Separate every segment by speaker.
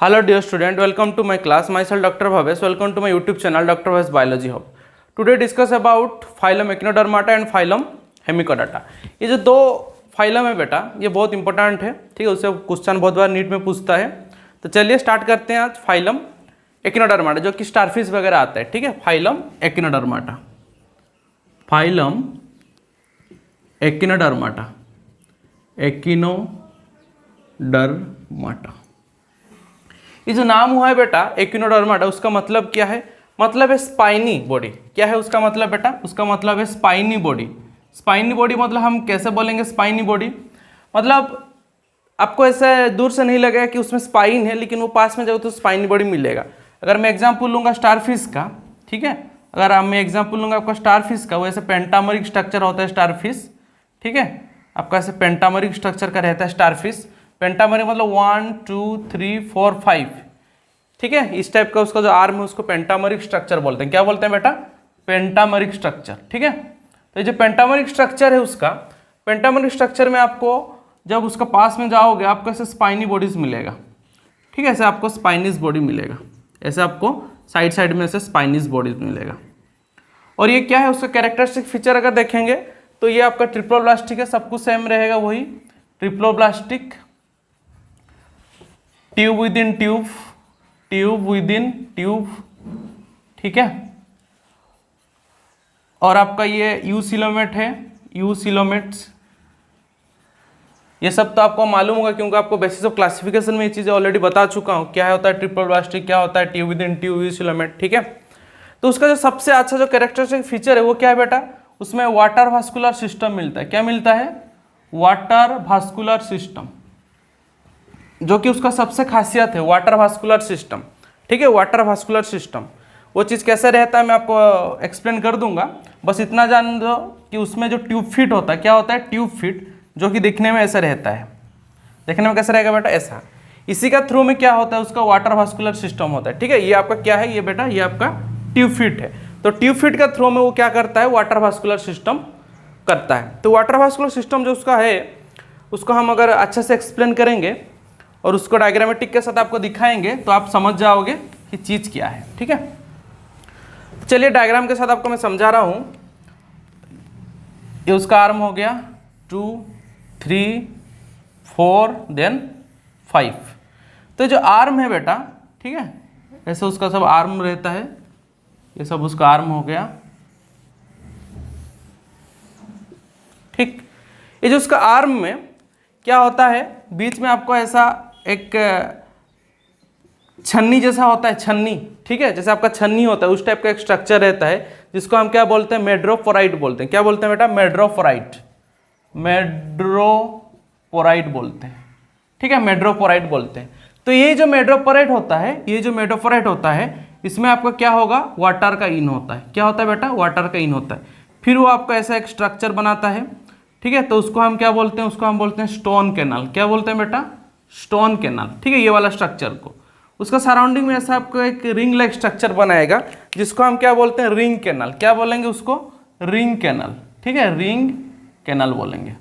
Speaker 1: Hello dear student, welcome to my class. Myself Dr. Bhavesh. Welcome to my YouTube channel Dr. Bhavesh Biology Hub. Today discuss about phylum Echinodermata and phylum Hemichordata. ये जो दो phylum है बेटा ये बहुत important है, ठीक है। उससे क्वेश्चन बहुत बार नीट में पूछता है। तो चलिए स्टार्ट करते हैं आज फाइलम Echinodermata जो कि स्टारफिश वगैरह आता है, ठीक है। Phylum Echinodermata, phylum Echinodermata, Echinodermata। ये जो नाम हुआ है बेटा Echinodermata, उसका मतलब क्या है? मतलब है स्पाइनी बॉडी। क्या है उसका मतलब बेटा? उसका मतलब है स्पाइनी बॉडी। स्पाइनी बॉडी मतलब हम कैसे बोलेंगे स्पाइनी बॉडी? मतलब आपको ऐसा दूर से नहीं लगेगा कि उसमें स्पाइन है, लेकिन वो पास में जाओ तो स्पाइनी बॉडी मिलेगा। अगर मैं एग्जांपल लूँगा स्टारफिश का, ठीक है, अगर मैं एग्जांपल लूँगा आपका स्टारफिश का, वो ऐसे पेंटामरिक स्ट्रक्चर होता है स्टारफिश, ठीक है। आपका ऐसे पेंटामरिक स्ट्रक्चर का रहता है स्टारफिश। पेंटामरिक मतलब 1 2 3 4 5, ठीक है। इस टाइप का उसका जो आर्म है उसको पेंटामरिक स्ट्रक्चर बोलते हैं। क्या बोलते हैं बेटा? पेंटामरिक स्ट्रक्चर, ठीक है। तो ये जो पेंटामरिक स्ट्रक्चर है उसका, पेंटामरिक स्ट्रक्चर में आपको जब उसका पास में जाओगे आपको ऐसे स्पाइनी बॉडीज मिलेगा, ठीक है। ऐसे आपको स्पाइनिस बॉडी मिलेगा, ऐसे आपको साइड साइड में ऐसे स्पाइनिस बॉडीज मिलेगा। और ये क्या है उसका कैरेक्टरिस्टिक फीचर अगर देखेंगे तो ये आपका ट्रिप्लोब्लास्टिक है, सब कुछ सेम रहेगा वही triploblastic, tube with in tube, tube with in tube, ठीक है। और आपका ये यूसिलोमेट है, यूसिलोमेट्स, ये सब तो आपको मालूम होगा क्योंकि आपको बेसिस ऑफ क्लासिफिकेशन में ये चीज़ें ऑलरेडी बता चुका हूँ। क्या होता है ट्रिप्लोब्लास्टिक, क्या होता है tube with in tube, eucoelomate, ठीक है। तो उसका जो सबसे अच्छा जो कैरेक्टरिस्टिक फीचर है वो क्या है बेटा? उसमें वाटर वास्कुलर सिस्टम मिलता है। क्या मिलता है? वाटर वास्कुलर सिस्टम, जो कि उसका सबसे खासियत है वाटर वास्कुलर सिस्टम, ठीक है। वाटर वास्कुलर सिस्टम वो चीज़ कैसे रहता है मैं आपको एक्सप्लेन कर दूंगा। बस इतना जान दो कि उसमें जो ट्यूब फिट होता है, क्या होता है ट्यूब फिट, जो कि दिखने में ऐसा रहता है। देखने में कैसा रहेगा बेटा? ऐसा। इसी का थ्रू में क्या होता है उसका वाटर वास्कुलर सिस्टम होता है, ठीक है। ये आपका क्या है ये बेटा? ये आपका ट्यूब फिट है। तो ट्यूब फिट का थ्रू में वो क्या करता है? वाटर वास्कुलर सिस्टम करता है। तो वाटर वास्कुलर सिस्टम जो उसका है उसको हम अगर अच्छे से एक्सप्लेन करेंगे और उसको डायग्रामेटिक के साथ आपको दिखाएंगे तो आप समझ जाओगे कि चीज़ क्या है, ठीक है। चलिए डायग्राम के साथ आपको मैं समझा रहा हूँ। ये उसका आर्म हो गया 2 3 4 देन 5। तो जो आर्म है बेटा, ठीक है, ऐसे उसका सब आर्म रहता है, ये सब उसका आर्म हो गया, ठीक। ये जो उसका आर्म में क्या होता है, बीच में आपको ऐसा एक छन्नी जैसा होता है, छन्नी, ठीक है, जैसे आपका छन्नी होता है उस टाइप का एक स्ट्रक्चर रहता है जिसको हम क्या बोलते हैं? मेड्रोपोराइट बोलते हैं। क्या बोलते हैं बेटा? मेड्रोपोराइट, मेड्रोपोराइट बोलते हैं, ठीक है, मेड्रोपोराइट बोलते हैं। तो ये जो मेड्रोपोराइट होता है, ये जो मेड्रोपोराइट होता है इसमें आपका क्या होगा? वाटर का इन होता है। क्या होता है बेटा? वाटर का इन होता है। फिर वो आपका ऐसा एक स्ट्रक्चर बनाता है, ठीक है। तो उसको हम क्या बोलते हैं? उसको हम बोलते हैं स्टोन कैनाल। क्या बोलते हैं बेटा? स्टोन कैनाल, ठीक है। ये वाला स्ट्रक्चर को उसका सराउंडिंग में ऐसा आपको एक रिंग लाइक स्ट्रक्चर बनाएगा जिसको हम क्या बोलते हैं? Ring canal. क्या बोलेंगे उसको? रिंग कैनाल, ठीक है, रिंग कैनाल बोलेंगे।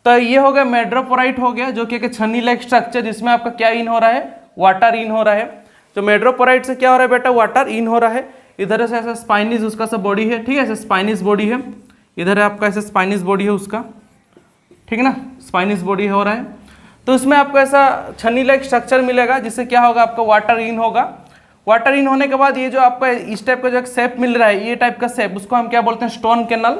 Speaker 1: तो ये हो गया मेड्रोपोराइट हो गया, जो कि एक छन्नी लाइक स्ट्रक्चर जिसमें आपका क्या इन हो रहा है? वाटर इन हो रहा है। तो मेड्रोपोराइट से क्या हो रहा है बेटा? वाटर इन हो रहा है। इधर से ऐसा स्पाइनिस उसका सब बॉडी है, ठीक है, ऐसे स्पाइनिस बॉडी है। इधर आपका ऐसे स्पाइनिस बॉडी है उसका, ठीक है ना, स्पाइनिस बॉडी हो रहा है। तो उसमें आपको ऐसा छन्नी लाइक स्ट्रक्चर मिलेगा जिससे क्या होगा? आपका वाटर इन होगा। वाटर इन होने के बाद ये जो आपका इस टाइप का जो शेप मिल रहा है, ये टाइप का शेप, उसको हम क्या बोलते हैं? Stone canal.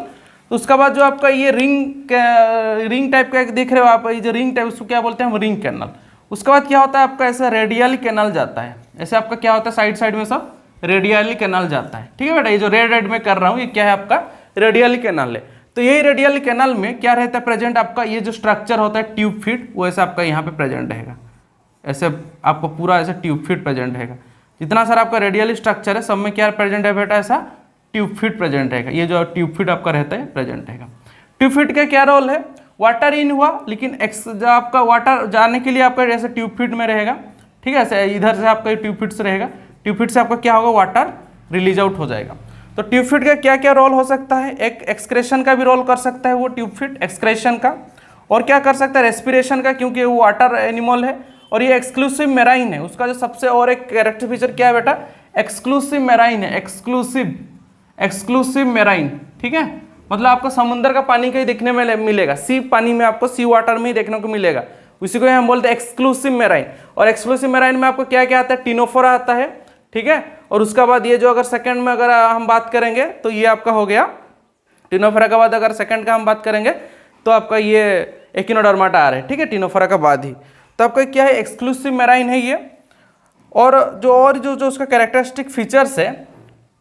Speaker 1: तो उसके बाद जो आपका ये रिंग टाइप का देख रहे हो आप, ये जो रिंग टाइप, उसको क्या बोलते हैं? हम रिंग कैनल। उसके बाद क्या होता है? आपका ऐसा रेडियल कैनल जाता है, ऐसे आपका क्या होता है? साइड साइड में सब रेडियल कैनल जाता है, ठीक है बेटा। ये जो रेड में कर रहा हूँ ये क्या है? आपका रेडियल कैनल है। तो यही रेडियल कैनल में क्या रहता है प्रेजेंट? आपका ये जो स्ट्रक्चर होता है ट्यूब फिट, वो ऐसा आपका यहाँ पे प्रेजेंट रहेगा, ऐसे आपको पूरा ऐसे ट्यूब फिट प्रेजेंट रहेगा। जितना सारा आपका रेडियल स्ट्रक्चर है सब में क्या प्रेजेंट है बेटा? ऐसा ट्यूब फिट प्रेजेंट रहेगा। ये जो ट्यूब फिट आपका रहता है प्रेजेंट रहेगा। ट्यूब फिट का क्या रोल है? वाटर इन हुआ, लेकिन जो आपका वाटर जाने के लिए आपका जैसे ट्यूब फिट में रहेगा, ठीक है, ऐसे इधर से आपका ट्यूब फिट से रहेगा। ट्यूब फिट से आपका क्या होगा? वाटर रिलीज आउट हो जाएगा। तो ट्यूब फिट का क्या क्या रोल हो सकता है? एक एक्सक्रेशन का भी रोल कर सकता है वो ट्यूब फिट, एक्सक्रेशन का। और क्या कर सकता है? रेस्पिरेशन का, क्योंकि वो वाटर एनिमल है और ये एक्सक्लूसिव मेराइन है। उसका जो सबसे और एक कैरेक्टर फीचर क्या है बेटा, एक्सक्लूसिव मेराइन है, एक्सक्लूसिव मेराइन, ठीक है। मतलब आपको समुद्र का पानी कहीं देखने में मिलेगा, सी पानी में आपको सी वाटर में ही देखने को मिलेगा, उसी को हम बोलते हैं एक्सक्लूसिव मेराइन। और एक्सक्लूसिव मेराइन में आपको क्या क्या आता है, टिनोफोरा आता है, ठीक है। और उसका बाद ये जो अगर सेकंड में अगर हम बात करेंगे तो ये आपका हो गया टिनोफोरा के बाद अगर सेकंड का हम बात करेंगे तो आपका ये एकिनोडर्माटा आ रहा है, ठीक है, टिनोफोरा का बाद ही। तो आपका क्या है, एक्सक्लूसिव मेराइन है ये। और जो उसका कैरेक्टरिस्टिक फीचर्स है,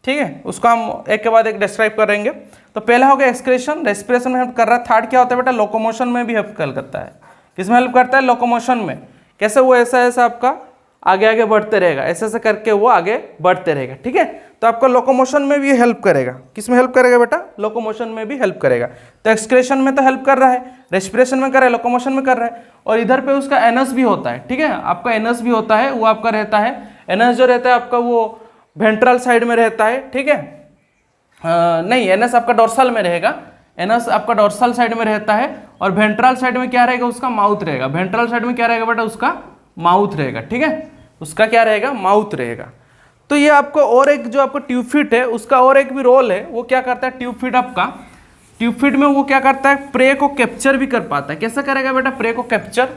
Speaker 1: ठीक है, उसको हम एक के बाद एक डिस्क्राइब करेंगे। तो पहला हो गया एक्सक्रेशन, रेस्पिरेशन में हेल्प कर रहा है। थर्ड क्या होता है बेटा, लोकोमोशन में भी हेल्प करता है। किसमें हेल्प करता है, लोकोमोशन में। कैसे, वो ऐसा ऐसा आपका आगे आगे बढ़ते रहेगा, ऐसे ऐसे करके वो आगे बढ़ते रहेगा, ठीक है। तो आपका लोकोमोशन में भी हेल्प करेगा। किसमें हेल्प करेगा बेटा, लोकोमोशन में भी हेल्प करेगा। तो एक्सक्रेशन में तो हेल्प कर रहा है, रेस्पिरेशन में कर रहा है, लोकोमोशन में कर रहा है। और इधर पे उसका एनस भी होता है, ठीक है, आपका एनस भी होता है, वो आपका रहता है, एनस जो रहता है आपका वो वेंट्रल साइड में रहता है, ठीक है। नहीं, एनस आपका डोर्सल में रहेगा, एनस आपका डोर्सल साइड में रहता है। और वेंट्रल साइड में क्या रहेगा, उसका माउथ रहेगा। वेंट्रल साइड में क्या रहेगा बेटा, उसका माउथ रहेगा, ठीक है, उसका क्या रहेगा, माउथ रहेगा। तो ये आपको और एक जो आपको ट्यूबफिट है उसका और एक भी रोल है। वो क्या करता है, ट्यूबफिट आपका, ट्यूबफिट में वो क्या करता है, प्रे को कैप्चर भी कर पाता है। कैसे करेगा बेटा, प्रे को कैप्चर,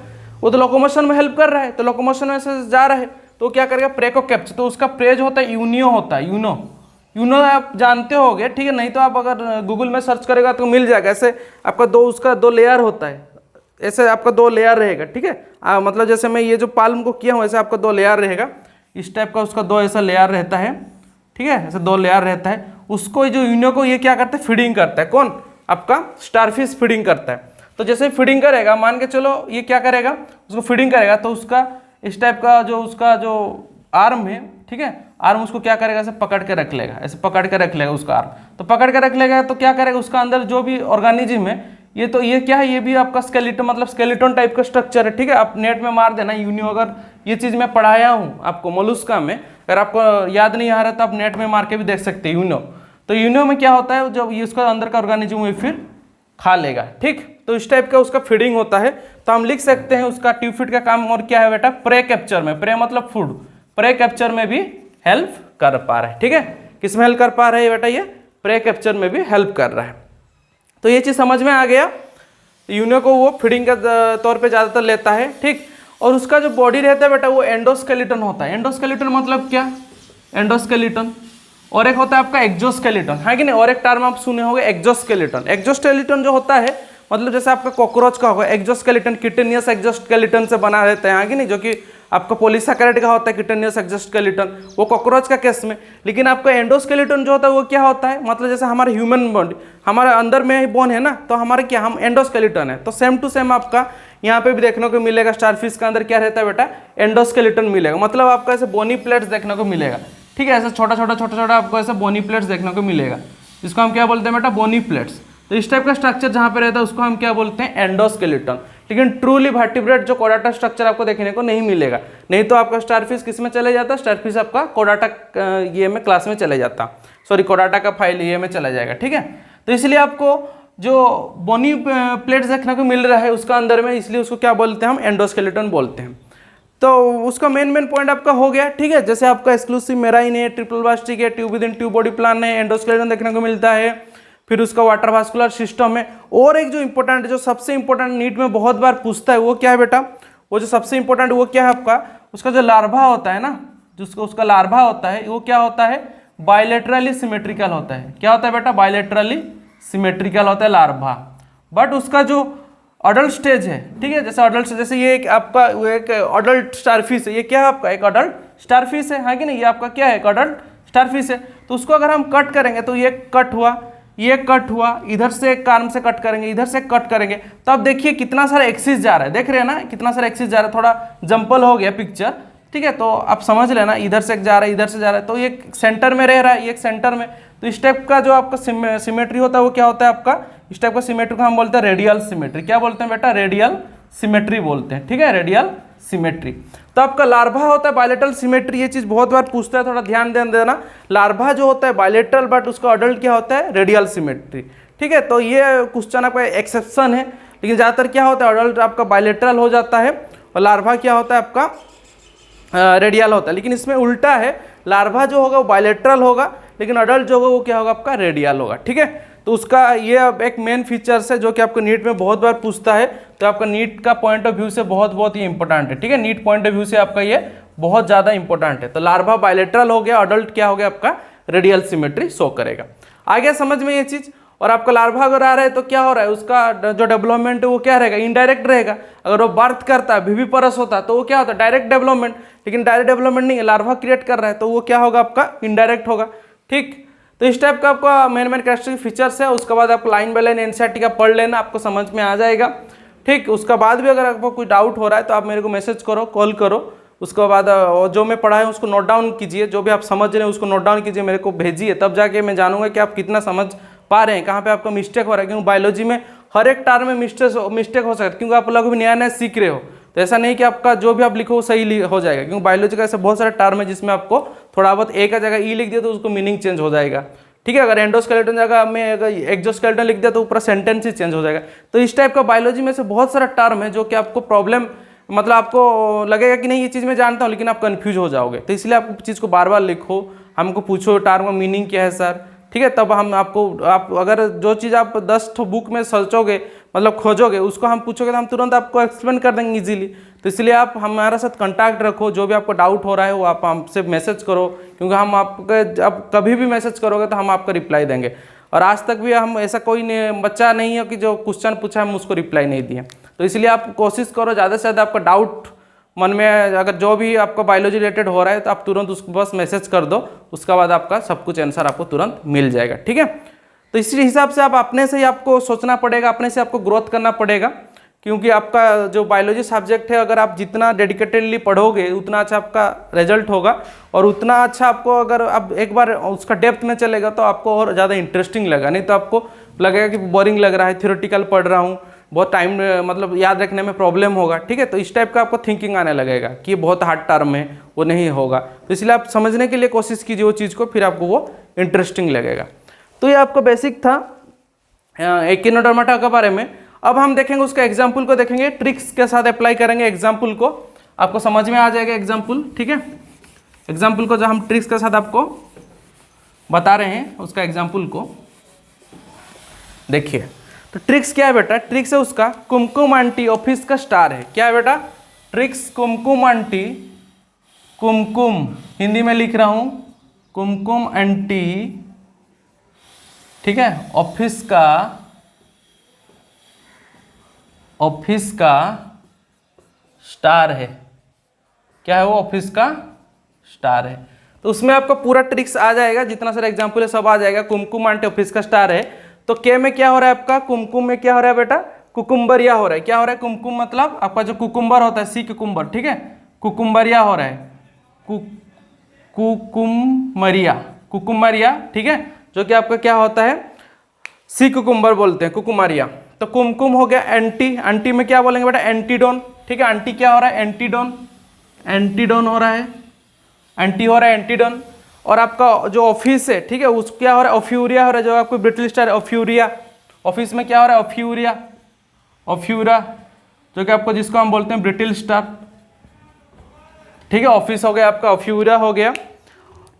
Speaker 1: वो तो लोकोमोशन में हेल्प कर रहा है, तो लोकोमोशन में से जा रहा है तो क्या करेगा, प्रे को कैप्चर। तो उसका प्रे जो होता है यूनियो होता है, यूनो आप जानते होगे, ठीक है, नहीं तो आप अगर गूगल में सर्च करेगा तो मिल जाएगा। ऐसे आपका उसका दो लेयर होता है, ऐसे आपका दो लेयर रहेगा, ठीक है। मतलब जैसे मैं ये जो पाल्म को किया हूँ ऐसे आपका दो लेयर रहेगा, इस टाइप का उसका दो ऐसा लेयर रहता है, ठीक है, ऐसे दो लेयर रहता है। उसको जो यूनियो को ये क्या करता है, फीडिंग करता है। कौन, आपका स्टारफिश फीडिंग करता है। तो जैसे फीडिंग करेगा, मान के चलो ये क्या करेगा, उसको फीडिंग करेगा, तो उसका इस टाइप का जो उसका जो आर्म है, ठीक है, आर्म उसको क्या करेगा, ऐसे पकड़ के रख लेगा, ऐसे पकड़ के रख लेगा उसका आर्म। तो पकड़ के रख लेगा तो क्या करेगा, उसका अंदर जो भी ऑर्गेनिज्म है, ये तो ये क्या है, ये भी आपका स्केलेटन, मतलब स्केलेटन टाइप का स्ट्रक्चर है, ठीक है। आप नेट में मार देना यूनियो, अगर ये चीज़ मैं पढ़ाया हूँ आपको मोलुस्का में, अगर आपको याद नहीं आ रहा तो आप नेट में मार के भी देख सकते हैं यूनियो। तो यूनियो में क्या होता है, जब ये उसका अंदर का ऑर्गेनिज्म है फिर खा लेगा, ठीक। तो इस टाइप का उसका फीडिंग होता है। तो हम लिख सकते हैं उसका ट्यूबफिट का काम और क्या है बेटा, प्रे कैप्चर में, प्रे मतलब फूड, प्रे कैप्चर में भी हेल्प कर पा रहा है, ठीक है। किस में हेल्प कर पा रहा है बेटा, ये प्रे कैप्चर में भी हेल्प कर रहा है। तो ये चीज़ समझ में आ गया। यूनियो को वो फीडिंग के तौर पे ज़्यादातर लेता है, ठीक। और उसका जो बॉडी रहता है बेटा वो एंडोस्केलेटन होता है। एंडोस्केलेटन मतलब क्या, एंडोस्केलेटन। और एक होता है आपका एक्सोस्केलेटन, है कि नहीं। और एक टर्म आप सुने होंगे एक्सोस्केलेटन। एक्सोस्केलेटन जो होता है मतलब जैसे आपका कॉकरोच का होगा एक्सोस्केलेटन, किटेनियस एक्सोस्केलेटन से बना रहता है, है कि नहीं, जो कि आपका पॉलीसैकेराइड का होता है किटेनियस एक्सोस्केलेटन, वो कॉकरोच का केस में। लेकिन आपका एंडोस्केलेटन जो होता है वो क्या होता है, मतलब जैसे हमारे ह्यूमन बॉडी, हमारे अंदर में ही बोन है ना, तो हमारे क्या, हम एंडोस्केलेटन है। तो सेम टू सेम आपका यहाँ पे भी देखने को मिलेगा, स्टारफिश का अंदर क्या रहता है बेटा, एंडोस्केलेटन मिलेगा। मतलब आपको ऐसे बोनी प्लेट्स देखने को मिलेगा, ठीक है, ऐसे छोटा छोटा आपको ऐसे बोनी प्लेट्स देखने को मिलेगा, जिसको हम क्या बोलते हैं बेटा, बोनी प्लेट्स। तो इस टाइप का स्ट्रक्चर जहाँ पे रहता है उसको हम क्या बोलते हैं, एंडोस्केलेटन। लेकिन ट्रूली वर्टिब्रेट जो कोडाटा स्ट्रक्चर आपको देखने को नहीं मिलेगा। नहीं तो आपका स्टारफिश किस में चले जाता, स्टारफिश आपका कोडाटा ये में क्लास में चले जाता, सॉरी कोडाटा का फाइल ये में चला जाएगा, ठीक है। तो इसलिए आपको जो बोनी प्लेट्स देखने को मिल रहा है उसका अंदर में, इसलिए उसको क्या बोलते हैं हम, एंडोस्केलेटन बोलते हैं। तो उसका मेन पॉइंट आपका हो गया, ठीक है। जैसे आपका एक्सक्लूसिव मेराइन है, ट्रिपल बास्टिक है, tube with in tube body plan है, एंडोस्केलेटन देखने को मिलता है, फिर उसका वाटर वास्कुलर सिस्टम है। और एक जो इंपॉर्टेंट, जो सबसे इंपॉर्टेंट नीट में बहुत बार पूछता है वो क्या है बेटा, वो जो सबसे इंपॉर्टेंट वो क्या है आपका, उसका जो लार्वा होता है ना, जिसको उसका लार्वा होता है वो क्या होता है, बायलेटरली सिमेट्रिकल होता है। क्या होता है बेटा, बायलेटरली सिमेट्रिकल होता है लार्वा। बट उसका जो अडल्ट स्टेज है, ठीक है, जैसे अडल्ट, जैसे ये एक आपका एक अडल्ट स्टारफिश है, ये क्या है आपका एक अडल्ट स्टारफिश है कि नहीं, ये आपका क्या है, एक अडल्ट स्टारफिश है। तो उसको अगर हम कट करेंगे तो ये कट हुआ, ये कट हुआ, इधर से एक कार्म से कट करेंगे, इधर से कट करेंगे, तो अब देखिए कितना सारा एक्सिस जा रहा है, देख रहे हैं ना, कितना सारा एक्सिस जा रहा है। थोड़ा जंपल हो गया पिक्चर, ठीक है, तो आप समझ लेना, इधर से जा रहा है, इधर से जा रहा है, तो ये सेंटर में रह रहा है, ये एक सेंटर में। तो इस टाइप का जो आपका सिमेट्री होता है वो क्या होता है आपका, इस टाइप का सिमेट्री को हम बोलते हैं रेडियल सिमेट्री। क्या बोलते हैं बेटा, रेडियल सिमेट्री बोलते हैं, ठीक है, रेडियल सिमेट्री। तो आपका लार्वा होता है बायलेटरल सिमेट्री, ये चीज बहुत बार पूछता है, थोड़ा ध्यान देना। लार्वा जो होता है बायलेटरल, बट उसका अडल्ट क्या होता है, रेडियल सिमेट्री, ठीक है। तो ये क्वेश्चन आपका एक्सेप्शन है, लेकिन ज़्यादातर क्या होता है, अडल्ट आपका बायलेटरल हो जाता है और लार्वा क्या होता है आपका रेडियल होता है। लेकिन इसमें उल्टा है, लार्वा जो होगा वो बायलेटरल होगा, लेकिन अडल्ट जो होगा वो क्या होगा आपका रेडियल होगा। ठीक है, तो उसका ये अब एक मेन फीचर्स है जो कि आपको नीट में बहुत बार पूछता है, तो आपका नीट का पॉइंट ऑफ व्यू से बहुत ही इंपॉर्टेंट है। ठीक है, नीट पॉइंट ऑफ व्यू से आपका ये बहुत ज़्यादा इंपॉर्टेंट है। तो लार्वा बायलेटरल हो गया, अडल्ट क्या हो गया आपका रेडियल सिमेट्री शो करेगा। आ गया समझ में ये चीज़। और आपका लार्वा अगर आ रहा है तो क्या हो रहा है, उसका जो डेवलपमेंट है वो क्या रहेगा, इनडायरेक्ट रहेगा। अगर वो बर्थ करता है, विविपरस होता है, तो वो क्या होता है डायरेक्ट डेवलपमेंट। लेकिन डायरेक्ट डेवलपमेंट नहीं है, लार्वा क्रिएट कर रहा है, तो वो क्या होगा आपका इनडायरेक्ट होगा। ठीक, तो इस टाइप का आपका मेन कैरेक्टरिस्टिक फीचर्स है। उसके बाद आपको लाइन बाय लाइन एनसीईआरटी का पढ़ लेना, आपको समझ में आ जाएगा। ठीक, उसके बाद भी अगर आपको कोई डाउट हो रहा है तो आप मेरे को मैसेज करो, कॉल करो। उसके बाद जो मैं पढ़ाया उसको नोट डाउन कीजिए, जो भी आप समझ रहे हैं उसको नोट डाउन कीजिए, मेरे को भेजिए, तब जाके मैं जानूंगा कि आप कितना समझ पा रहे हैं, कहाँ पे आपका मिस्टेक हो रहा है। क्योंकि बायोलॉजी में हर एक टर्म में मिस्टेक हो सकता है, क्योंकि आप लोग भी नया नया सीख रहे हो। तो ऐसा नहीं कि आपका जो भी आप लिखो वो सही हो जाएगा, क्योंकि बायोलॉजी का ऐसे बहुत सारे टर्म है जिसमें आपको थोड़ा बहुत ए का जगह ई लिख दिया तो उसको मीनिंग चेंज हो जाएगा। ठीक है, अगर एंडोस्केलेटन जगह में अगर एक्सोस्केलेटन लिख दिया तो पूरा सेंटेंस ही चेंज हो जाएगा। तो इस टाइप का बायोलॉजी में से बहुत सारा टर्म है जो कि आपको प्रॉब्लम, मतलब आपको लगेगा कि नहीं ये चीज़ मैं जानता हूँ, लेकिन आप कंफ्यूज हो जाओगे। तो इसलिए आप चीज़ को बार बार लिखो, हमको पूछो टर्म का मीनिंग क्या है सर। ठीक है, तब हम आपको, आप अगर जो चीज़ आप 10 बुक में सर्चोगे, मतलब खोजोगे, उसको हम पूछोगे तो हम तुरंत आपको एक्सप्लेन कर देंगे इजीली। तो इसलिए आप हमारे साथ कांटेक्ट रखो, जो भी आपको डाउट हो रहा है वो आप हमसे मैसेज करो, क्योंकि हम आपके आप कभी भी मैसेज करोगे तो हम आपका रिप्लाई देंगे। और आज तक भी हम ऐसा कोई बच्चा नहीं है कि जो क्वेश्चन पूछा हम उसको रिप्लाई नहीं दिए। तो इसलिए आप कोशिश करो ज़्यादा से ज़्यादा आपका डाउट मन में अगर जो भी आपका बायोलॉजी रिलेटेड हो रहा है तो आप तुरंत उसको बस मैसेज कर दो, उसके बाद आपका सब कुछ आंसर आपको तुरंत मिल जाएगा। ठीक है, तो इसी हिसाब से आप अपने से ही आपको सोचना पड़ेगा, अपने से आपको ग्रोथ करना पड़ेगा, क्योंकि आपका जो बायोलॉजी सब्जेक्ट है अगर आप जितना डेडिकेटेडली पढ़ोगे उतना अच्छा आपका रिजल्ट होगा, और उतना अच्छा आपको, अगर आप एक बार उसका डेप्थ में चलेगा तो आपको और ज़्यादा इंटरेस्टिंग लगेगा। नहीं तो आपको लगेगा कि बोरिंग लग रहा है, थ्योरेटिकल पढ़ रहा हूँ, बहुत टाइम मतलब याद रखने में प्रॉब्लम होगा। ठीक है, तो इस टाइप का आपको थिंकिंग आने लगेगा कि ये बहुत हार्ड टर्म है, वो नहीं होगा। तो इसलिए आप समझने के लिए कोशिश कीजिए वो चीज़ को, फिर आपको वो इंटरेस्टिंग लगेगा। तो ये आपका बेसिक था एकिनोडर्माटा के बारे में। अब हम देखेंगे उसका एग्जाम्पल को, देखेंगे ट्रिक्स के साथ अप्लाई करेंगे एग्जाम्पल को, आपको समझ में आ जाएगा एग्जाम्पल। ठीक है, एग्जाम्पल को जो हम ट्रिक्स के साथ आपको बता रहे हैं उसका एग्जाम्पल को देखिए। तो ट्रिक्स क्या है बेटा, ट्रिक्स है उसका कुमकुम आंटी ऑफिस का स्टार है। क्या है बेटा, ट्रिक्स कुमकुम आंटी, कुमकुम हिंदी में लिख रहा हूं कुमकुम आंटी, ठीक है, ऑफिस का स्टार है। क्या है वो, ऑफिस का स्टार है। तो उसमें आपका पूरा ट्रिक्स आ जाएगा, जितना सारा एग्जाम्पल है सब आ जाएगा। कुमकुम आंटी ऑफिस का स्टार है, तो के में क्या हो रहा है आपका, कुमकुम में क्या हो रहा है बेटा, कुकुम्बरिया हो रहा है। क्या हो रहा है, कुमकुम मतलब आपका जो कुकुम्बर होता है, सी कुकुम्बर, ठीक है, कुकुम्बरिया हो रहा है, कुकुम्बरिया, ठीक है, जो कि आपका क्या होता है, सी कुकुम्बर बोलते हैं, कुकुम्बरिया। तो कुमकुम हो गया एंटी, एंटी में क्या बोलेंगे बेटा, एंटीडोन। ठीक है, एंटी क्या हो रहा है, एंटीडोन, एंटीडोन हो रहा है, एंटी हो रहा है एंटीडोन। और आपका जो ऑफिस है, ठीक है, उस क्या हो रहा है, ऑफ्यूरिया हो रहा है, जो आपको ब्रिटिश स्टार है, ऑफ्यूरिया। ऑफिस में क्या हो रहा है, ऑफ्यूरिया, ऑफ्यूरा, जो कि आपको जिसको हम बोलते हैं ब्रिटिश स्टार। ठीक है, ऑफिस हो गया आपका, ऑफ्यूरिया हो गया।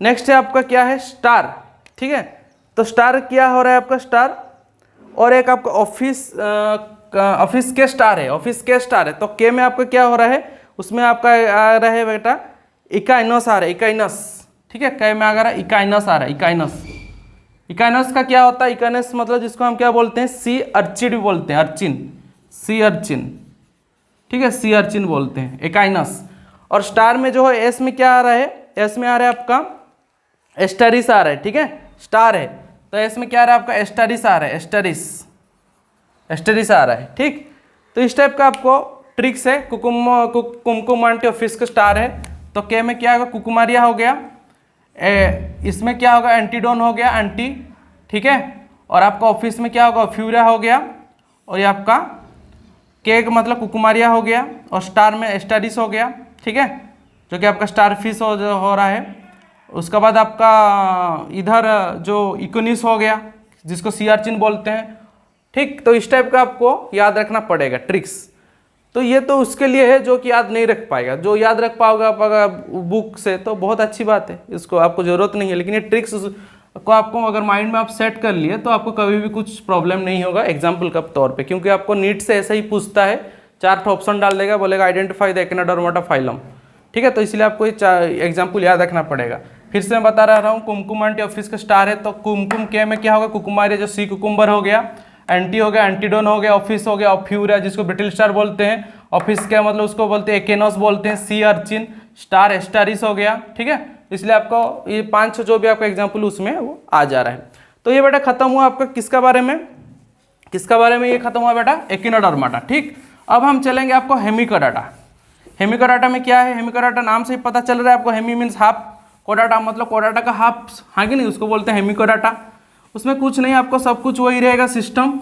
Speaker 1: नेक्स्ट है आपका क्या है, स्टार। ठीक है, तो स्टार क्या हो रहा है आपका, स्टार। और एक आपका ऑफिस के स्टार है, ऑफिस के स्टार है। तो के में आपका क्या हो रहा है, उसमें आपका आ रहा है बेटा इकाइनस आ रहा है, इकाइनस। ठीक है, कै में आ रहा है इकाइनस आ रहा है, इकाइनस। इकाइनस का क्या होता है, इकाइनस मतलब जिसको हम क्या बोलते हैं, सी अर्चिन भी बोलते हैं, अर्चिन, सी अर्चिन। ठीक है, सी अर्चिन बोलते हैं, इकाइनस। और स्टार में जो है एस में क्या आ रहा है, एस में आ रहा है आपका एस्टेरिस आ रहा है। ठीक है, स्टार है तो एस में क्या आ रहा है आपका, एस्टेरिस आ रहा है, एस्टेरिस आ रहा है। ठीक, तो इस टाइप का आपको ट्रिक्स है। कुमकुम आंटी ऑफिस का स्टार है, तो के में क्या होगा, कुकुमारिया हो गया, इसमें क्या होगा, एंटीडोन हो गया, एंटी। ठीक है, और आपका ऑफिस में क्या होगा, फ्यूरिया हो गया, और ये आपका के का मतलब कुकुमारिया हो गया, और स्टार में एस्टेरिस हो गया। ठीक है, जो कि आपका स्टार फिश हो रहा है। उसके बाद आपका इधर जो इकोनिस हो गया, जिसको सी अर्चिन बोलते हैं। ठीक, तो इस टाइप का आपको याद रखना पड़ेगा ट्रिक्स। तो ये तो उसके लिए है जो कि याद नहीं रख पाएगा। जो याद रख पाओगे आप अगर बुक से तो बहुत अच्छी बात है, इसको आपको ज़रूरत नहीं है। लेकिन ये ट्रिक्स को आपको अगर माइंड में आप सेट कर लिए तो आपको कभी भी कुछ प्रॉब्लम नहीं होगा एग्जाम्पल के तौर पे, क्योंकि आपको नीट से ऐसा ही पूछता है, 4 ऑप्शन डाल देगा, बोलेगा आइडेंटिफाई द एकिनोडर्माटा फाइलम, ठीक है। तो इसलिए आपको ये एग्जाम्पल याद रखना पड़ेगा। फिर से मैं बता रहा हूँ, कुमकुम एंटी ऑफिस का स्टार है, तो कुमकुम के में क्या होगा, कुकुमार जो सी कुकुम्बर हो गया, एंटी हो गया, एंटीडोन हो गया, ऑफिस हो गया, ऑफ्यूरा जिसको ब्रिटिल स्टार बोलते हैं, ऑफिस क्या मतलब उसको बोलते हैं एकेनोस बोलते हैं, सी अर्चिन, स्टार एस्टारिस हो गया, ठीक है। इसलिए आपको ये 5 जो भी आपका एग्जाम्पल उसमें वो आ जा रहा है। तो ये बेटा खत्म हुआ आपका किसका बारे में, ये खत्म हुआ बेटा एकिनोडर्माटा, ठीक। अब हम चलेंगे आपको हेमिकोडाटा। हेमिकोडाटा में क्या है, हेमिकोडाटा नाम से ही पता चल रहा है आपको, हेमी मीन्स हाफ, कोडाटा मतलब कोडाटा का हाफ, हाँ कि नहीं, उसको बोलते हैं हेमिकोडाटा। उसमें कुछ नहीं, आपको सब कुछ वही रहेगा, सिस्टम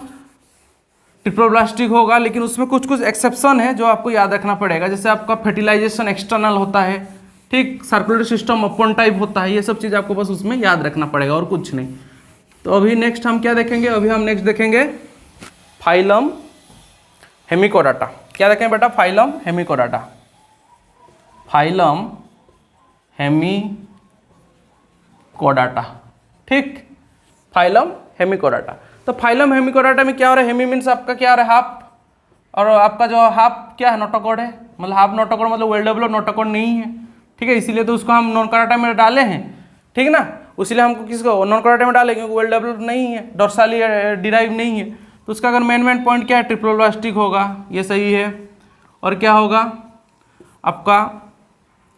Speaker 1: ट्रिप्लोब्लास्टिक होगा, लेकिन उसमें कुछ कुछ एक्सेप्शन है जो आपको याद रखना पड़ेगा। जैसे आपका फर्टिलाइजेशन एक्सटर्नल होता है, ठीक, सर्कुलेटरी सिस्टम ओपन टाइप होता है, ये सब चीज़ आपको बस उसमें याद रखना पड़ेगा और कुछ नहीं। तो अभी नेक्स्ट हम क्या देखेंगे, अभी हम नेक्स्ट देखेंगे फाइलम हेमिकोडाटा। क्या देखेंगे बेटा, फाइलम हेमिकोडाटा, फाइलम हेमिकोडाटा, ठीक, फाइलम हेमिकोडाटा। तो फाइलम हेमिकोडाटा में क्या हो रहा है, हेमी मीन्स आपका क्या हो रहा है, हाफ, और आपका जो हाफ क्या है, नोटोकॉर्ड है, मतलब हाफ नोटोकॉर्ड मतलब वेल डेवलप नोटोकॉर्ड नहीं है, ठीक है। इसीलिए तो उसको हम नॉन कोडाटा में डाले हैं, ठीक ना, इसलिए हमको किसको नॉन कोडाटा में डालेंगे, क्योंकि वेल डेवलप नहीं है, डोर्साली डिराइव नहीं है। तो उसका अगर मेन पॉइंट क्या है, ट्रिप्लोब्लास्टिक होगा, ये सही है। और क्या होगा आपका,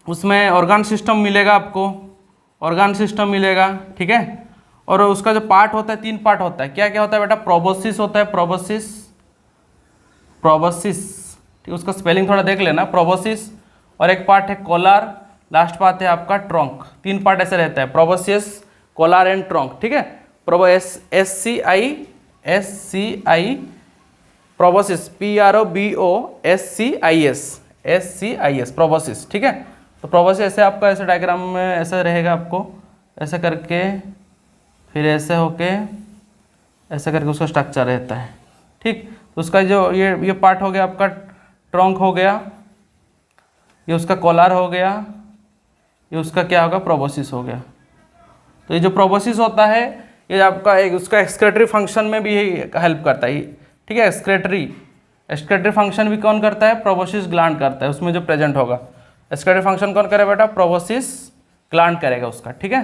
Speaker 1: उसमें ऑर्गन सिस्टम मिलेगा आपको, ऑर्गन सिस्टम मिलेगा, ठीक है। और उसका जो पार्ट होता है, 3 पार्ट होता है, क्या क्या होता है बेटा, प्रोबोसिस होता है, प्रोबोसिस, ठीक, उसका स्पेलिंग थोड़ा देख लेना, प्रोबोसिस, और एक पार्ट है कोलार, लास्ट पार्ट है आपका ट्रंक। 3 पार्ट ऐसे रहता है, प्रोबोसिस, कोलार एंड ट्रंक, ठीक है। SCI प्रोबोसिस, PROBOSCIS, प्रोबोसिस, ठीक है। तो प्रोबोसिस ऐसे आपका ऐसे डायग्राम में ऐसे रहेगा, आपको ऐसे करके फिर ऐसे होके ऐसे करके उसका स्ट्रक्चर रहता है, ठीक। तो उसका जो ये पार्ट हो गया आपका ट्रंक हो गया, ये उसका कोलार हो गया, ये उसका क्या होगा, प्रोबोसिस हो गया। तो ये जो प्रोबोसिस होता है ये आपका एक उसका एक्सक्रेटरी फंक्शन में भी हेल्प करता है, ठीक है। एक्सक्रेटरी फंक्शन भी कौन करता है, प्रोबोसिस ग्लैंड करता है, उसमें जो प्रेजेंट होगा। एक्सक्रेटरी फंक्शन कौन करेगा बेटा, प्रोबोसिस ग्लैंड करेगा उसका, ठीक है,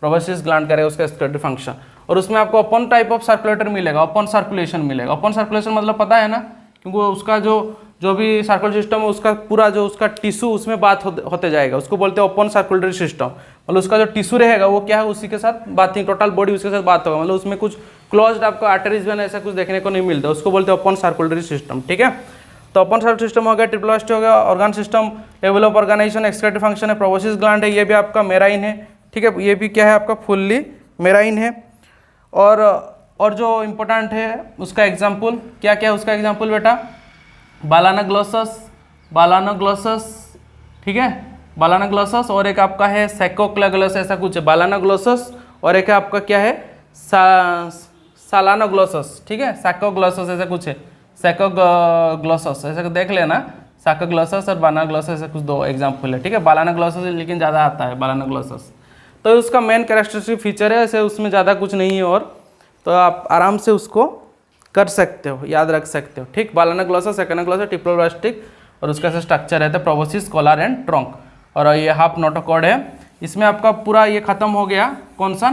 Speaker 1: प्रोबोसिस ग्लैंड करेगा उसका एक्सक्रेटरी फंक्शन। और उसमें आपको ओपन टाइप ऑफ सर्कुलेटर मिलेगा, ओपन सर्कुलेशन मिलेगा। ओपन सर्कुलेशन मतलब पता है ना, क्योंकि उसका जो भी सर्कुलर सिस्टम है उसका पूरा जो उसका टिश्यू उसमें बात होते जाएगा, उसको बोलते हैं ओपन सर्कुलेटरी सिस्टम। मतलब उसका जो टिश्यू रहेगा वो क्या है, उसी के साथ बात, टोटल बॉडी उसके साथ बात होगा, मतलब उसमें कुछ क्लोज्ड आपको आर्टरीज वेन ऐसा कुछ देखने को नहीं मिलता, उसको बोलते हैं ओपन सर्कुलेटरी सिस्टम, ठीक है। तो ओपन सर्कुलेटरी सिस्टम हो गया, ट्रिप्लोब्लास्टिक हो गया, organ system, level of organisation, excretory function है, प्रोबोसिस ग्लैंड है, ये भी आपका मेराइन है, ठीक है, ये भी क्या है आपका फुल्ली मेराइन है। और जो इम्पोर्टेंट है उसका एग्जाम्पल क्या क्या है, उसका एग्जाम्पल बेटा बालानोग्लोसस, ठीक है, बालानोग्लोसस, और एक आपका है सैकोक्लेग्लोस, ऐसा कुछ है, बालानोग्लोसस, और एक आपका क्या है सालानोग्लोसस, ठीक है, सैकोग्लोसस ऐसा कुछ है, सैकोग्लोसस ऐसा देख लेना, सैकोग्लोसस और बालानोग्लोसस ऐसा कुछ 2 एग्जाम्पल है, ठीक है। बालानोग्लोसस लेकिन ज़्यादा आता है बालानोग्लोसस, तो उसका मेन कैरेक्टरिस्टिक फीचर है, ऐसे उसमें ज़्यादा कुछ नहीं है, और तो आप आराम से उसको कर सकते हो, याद रख सकते हो, ठीक। बालानोग्लोसस, सेकेनोग्लोसस, ट्रिप्लोब्लास्टिक, और उसका ऐसा स्ट्रक्चर रहता है, प्रोबोसिस, कोलार एंड ट्रंक, और ये हाफ नोटोकॉर्ड है। इसमें आपका पूरा ये खत्म हो गया, कौन सा,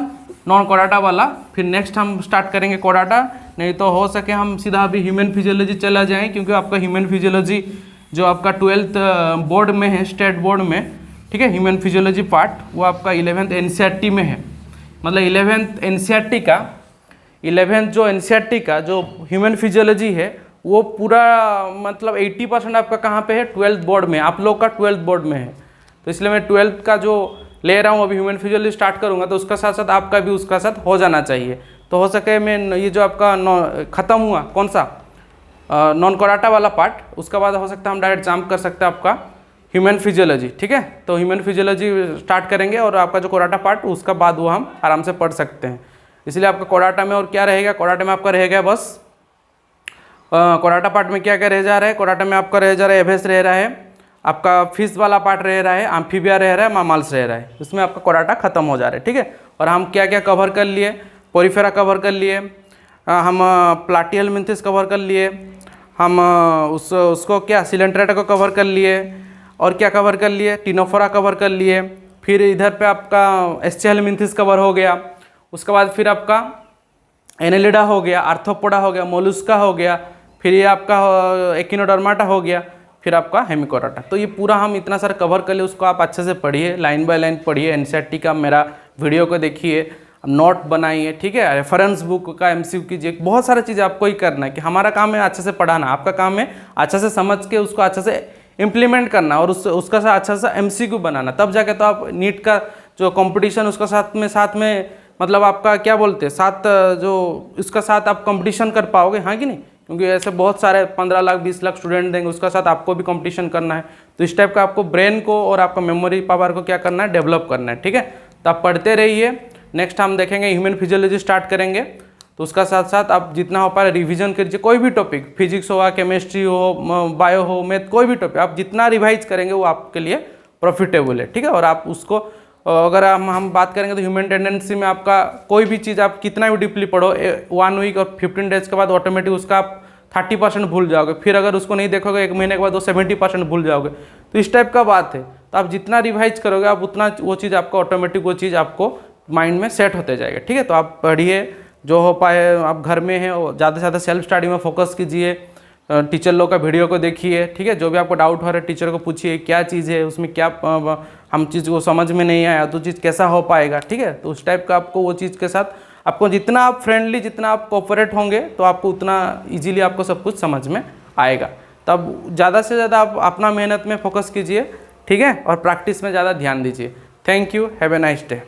Speaker 1: नॉन कोडाटा वाला। फिर नेक्स्ट हम स्टार्ट करेंगे कोडाटा, नहीं तो हो सके हम सीधा अभी ह्यूमन फिजियोलॉजी चला जाएँ, क्योंकि आपका ह्यूमन फिजियोलॉजी जो आपका 12th बोर्ड में है, स्टेट बोर्ड में, ठीक है, ह्यूमन फिजियोलॉजी पार्ट वो आपका 11th NCERT में है। मतलब 11th NCERT का 11th जो NCERT का जो ह्यूमन फिजियोलॉजी है वो पूरा मतलब 80% आपका कहाँ पे है, 12th बोर्ड में, आप लोग का 12th बोर्ड में है। तो इसलिए मैं 12th का जो ले रहा हूँ अभी ह्यूमन फिजियोलॉजी स्टार्ट करूँगा, तो उसका साथ साथ आपका भी उसका साथ हो जाना चाहिए। तो हो सके मैं ये जो आपका ख़त्म हुआ कौन सा नॉन कोडाटा वाला पार्ट, उसके बाद हो सकता है हम डायरेक्ट जंप कर सकते हैं आपका ह्यूमन फिजियोलॉजी, ठीक है। तो ह्यूमन फिजियोलॉजी स्टार्ट करेंगे, और आपका जो कोडाटा पार्ट उसका बाद वो हम आराम से पढ़ सकते हैं। इसलिए आपका कोडाटा में और क्या रहेगा, कोडाटा में आपका रहेगा बस कोडाटा पार्ट में क्या क्या रह जा रहा है, कोडाटा में आपका रह जा रहा है एवेस रह रहा है, आपका फिश वाला पार्ट रह रहा है, आम्फीबिया रह रहा है, मामाल्स रह रहा है, उसमें आपका कोडाटा खत्म हो जा रहा है। ठीक है, और हम क्या क्या कवर कर लिए, पोरीफेरा कवर कर लिए, हम प्लाटिहेलमिंथेस कवर कर लिए, हम उसको क्या सिलेंट्रेटा को कवर कर लिए, और क्या कवर कर लिए, टिनोफोरा कवर कर लिए, फिर इधर पे आपका एस्चेहेलमिंथेस कवर हो गया, उसके बाद फिर आपका एनेलिडा हो गया, आर्थ्रोपोडा हो गया, मोलुस्का हो गया, फिर ये आपका एकिनोडर्माटा हो गया, फिर आपका हेमिकोडाटा। तो ये पूरा हम इतना सारा कवर कर लिए, उसको आप अच्छे से पढ़िए, लाइन बाय लाइन पढ़िए, एनसीईआरटी का मेरा वीडियो को देखिए, नोट बनाइए। ठीक है, रेफरेंस बुक का एमसीक्यू कीजिए, बहुत सारा चीज़ आपको ही करना है कि हमारा काम है अच्छे से पढ़ाना, आपका काम है अच्छे से समझ के उसको अच्छे से इम्प्लीमेंट करना और उसका अच्छा सा एमसीक्यू बनाना, तब जाके तो आप नीट का जो कंपटीशन उसका साथ में मतलब आपका क्या बोलते हैं साथ जो इसका साथ आप कंपटीशन कर पाओगे, हाँ कि नहीं, क्योंकि ऐसे बहुत सारे 15 लाख 20 लाख स्टूडेंट देंगे, उसका साथ आपको भी कंपटीशन करना है। तो इस टाइप का आपको ब्रेन को और आपका मेमोरी पावर को क्या करना है, डेवलप करना है। ठीक है, तो आप पढ़ते रहिए। नेक्स्ट हम देखेंगे ह्यूमन फिजियोलॉजी स्टार्ट करेंगे, तो उसका साथ साथ आप जितना हो पाए रिवीजन कीजिए, कोई भी टॉपिक, फिजिक्स हो, केमिस्ट्री हो, बायो हो, मैथ, कोई भी टॉपिक आप जितना रिवाइज करेंगे वो आपके लिए प्रॉफिटेबल है। ठीक है, और आप उसको अगर हम बात करेंगे तो ह्यूमन टेंडेंसी में आपका कोई भी चीज़ आप कितना भी डीपली पढ़ो, 1 वीक और 15 डेज के बाद ऑटोमेटिक उसका आप 30% भूल जाओगे, फिर अगर उसको नहीं देखोगे 1 महीने के बाद वो 70% भूल जाओगे। तो इस टाइप का बात है, तो आप जितना रिवाइज करोगे आप उतना वो चीज़ आपको ऑटोमेटिक वो चीज़ आपको माइंड में सेट होते जाएगा। ठीक है, तो आप पढ़िए, जो हो पाए आप घर में हैं ज़्यादा से ज़्यादा सेल्फ स्टडी में फोकस कीजिए, टीचर लोग का वीडियो को देखिए। ठीक है, जो भी आपको डाउट हो रहा है टीचर को पूछिए क्या चीज़ है उसमें, क्या हम चीज़ को समझ में नहीं आया तो चीज़ कैसा हो पाएगा। ठीक है, तो उस टाइप का आपको वो चीज़ के साथ आपको जितना आप फ्रेंडली, जितना आप कोऑपरेट होंगे तो आपको उतना इजीली आपको सब कुछ समझ में आएगा। तब ज़्यादा से ज़्यादा आप अपना मेहनत में फोकस कीजिए। ठीक है, और प्रैक्टिस में ज़्यादा ध्यान दीजिए। Thank you, have a nice day.